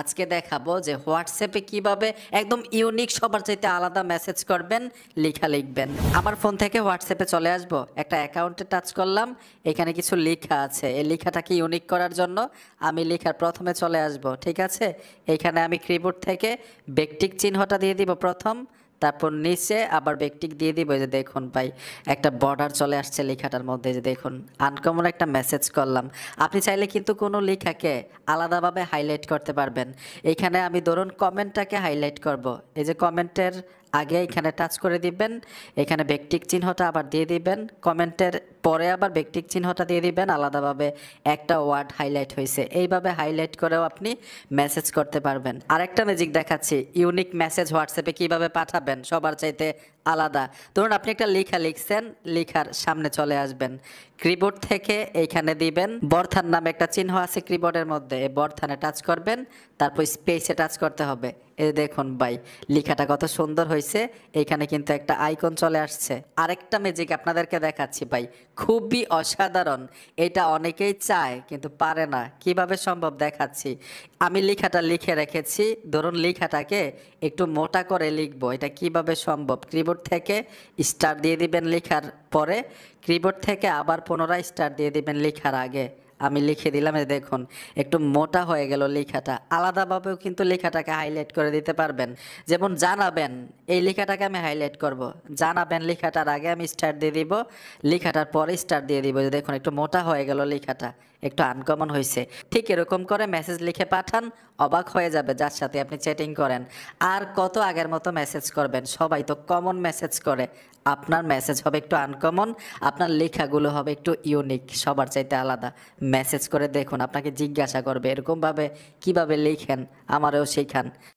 আজকে দেখাবো যে হোয়াটসঅ্যাপে কিভাবে একদম ইউনিক সবার চাইতে আলাদা মেসেজ করবেন, লেখা লিখবেন। আমার ফোন থেকে হোয়াটসঅ্যাপে চলে আসব, একটা অ্যাকাউন্টে টাচ করলাম, এখানে কিছু লেখা আছে। এই লেখাটাকে ইউনিক করার জন্য আমি লেখার প্রথমে চলে আসব, ঠিক আছে। এখানে আমি কিবোর্ড থেকে ব্যক্তিক চিহ্নটা দিয়ে দিব প্রথম, তারপর নিচে আবার ব্যক্তিক দিয়ে দিব। এই যে দেখুন ভাই, একটা বর্ডার চলে আসছে লেখাটার মধ্যে। যে দেখুন, আনকমন একটা মেসেজ করলাম। আপনি চাইলে কিন্তু কোনো লেখাকে আলাদাভাবে হাইলাইট করতে পারবেন। এইখানে আমি ধরুন কমেন্টটাকে হাইলাইট করব। এই যে কমেন্টের আগে এখানে টাচ করে দিবেন, এখানে ব্যক্তিক চিহ্নটা আবার দিয়ে দিবেন, কমেন্টের পরে আবার ব্যক্তিক চিহ্নটা দিয়ে দিবেন, আলাদাভাবে একটা ওয়ার্ড হাইলাইট হয়েছে। এইভাবে হাইলাইট করেও আপনি মেসেজ করতে পারবেন। আরেকটা ম্যাজিক দেখাচ্ছি, ইউনিক মেসেজ হোয়াটসঅ্যাপে কিভাবে পাঠাবেন সবার চাইতে আলাদা। ধরুন আপনি একটা লেখা লিখছেন, লেখার সামনে চলে আসবেন, কিবোর্ড থেকে এইখানে দিবেন বর্থান নামে একটা চিহ্ন আছে কিবোর্ডের মধ্যে, এই বর্থানে টাচ করবেন, তারপর স্পেসে টাচ করতে হবে। এই দেখুন ভাই, লেখাটা কত সুন্দর হয়েছে। এইখানে কিন্তু একটা আইকন চলে আসছে। আরেকটা ম্যাজিক আপনাদেরকে দেখাচ্ছি ভাই, খুবই অসাধারণ। এটা অনেকেই চায় কিন্তু পারে না, কিভাবে সম্ভব দেখাচ্ছি। আমি লেখাটা লিখে রেখেছি, ধরুন লেখাটাকে একটু মোটা করে লিখবো, এটা কিভাবে সম্ভব। কিবোর্ড থেকে স্টার দিয়ে দিবেন লেখার পরে, কিবোর্ড থেকে আবার পুনরায় স্টার দিয়ে দিবেন লেখার আগে। আমি লিখে দিলাম, এই দেখুন একটু মোটা হয়ে গেল লেখাটা। আলাদাভাবেও কিন্তু লেখাটাকে হাইলাইট করে দিতে পারবেন। যেমন জানাবেন, এই লেখাটাকে আমি হাইলাইট করব। জানাবেন লেখাটার আগে আমি স্টার দিয়ে দিব, লেখাটার পরে স্টার দিয়ে দিব। যে দেখুন একটু মোটা হয়ে গেল লেখাটা, একটু আনকমন হয়েছে। ঠিক এরকম করে মেসেজ লিখে পাঠান, অবাক হয়ে যাবে যার সাথে আপনি চ্যাটিং করেন। আর কত আগের মতো মেসেজ করবেন, সবাই তো কমন মেসেজ করে। আপনার মেসেজ হবে একটু আনকমন, আপনার লেখাগুলো হবে একটু ইউনিক, সবার চাইতে আলাদা। মেসেজ করে দেখুন, আপনাকে জিজ্ঞাসা করবে এরকমভাবে কিভাবে লেখেন, আমারও শেখান।